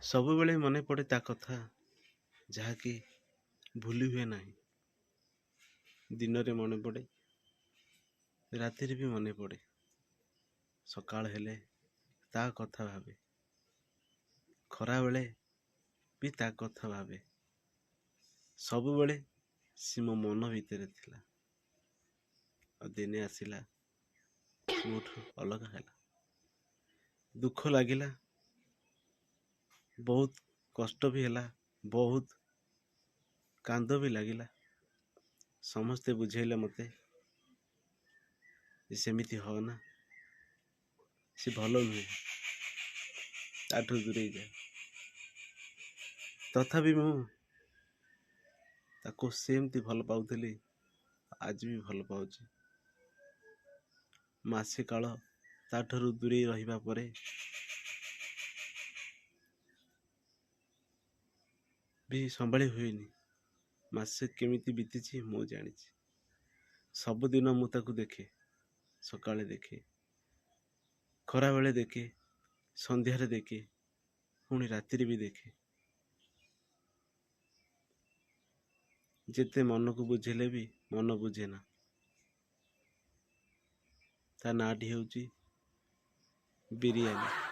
ସବୁବେଳେ ମନେ ପଡ଼େ ତା କଥା, ଯାହାକି ଭୁଲି ହୁଏ ନାହିଁ। ଦିନରେ ମନେ ପଡ଼େ, ରାତିରେ ବି ମନେ ପଡ଼େ। ସକାଳ ହେଲେ ତା କଥା ଭାବେ, ଖରାବେଳେ ବି ତା କଥା ଭାବେ। ସବୁବେଳେ ସେ ମୋ ମନ ଭିତରେ ଥିଲା। ଆଉ ଦିନେ ଆସିଲା, ମୋଠୁ ଅଲଗା ହେଲା। ଦୁଃଖ ଲାଗିଲା, ବହୁତ କଷ୍ଟ ବି ହେଲା, ବହୁତ କାନ୍ଦ ବି ଲାଗିଲା। ସମସ୍ତେ ବୁଝେଇଲେ ମୋତେ ଯେ ସେମିତି ହଅନା, ସେ ଭଲ ନୁହେଁ, ତାଠୁ ଦୂରେଇ ଯା। ତଥାପି ମୁଁ ତାକୁ ସେମିତି ଭଲ ପାଉଥିଲି, ଆଜି ବି ଭଲ ପାଉଛି। ମାସେ କାଳ ତାଠାରୁ ଦୂରେଇ ରହିବା ପରେ ବି ସମ୍ଭାଳି ହୁଏନି। ମାସେ କେମିତି ବିତିଛି ମୁଁ ଜାଣିଛି। ସବୁଦିନ ମୁଁ ତାକୁ ଦେଖେ, ସକାଳେ ଦେଖେ, ଖରାବେଳେ ଦେଖେ, ସନ୍ଧ୍ୟାରେ ଦେଖେ, ପୁଣି ରାତିରେ ବି ଦେଖେ। ଯେତେ ମନକୁ ବୁଝେଇଲେ ବି ମନ ବୁଝେ ନା। ତା ନାଁଟି ହେଉଛି ବିରିୟାନୀ।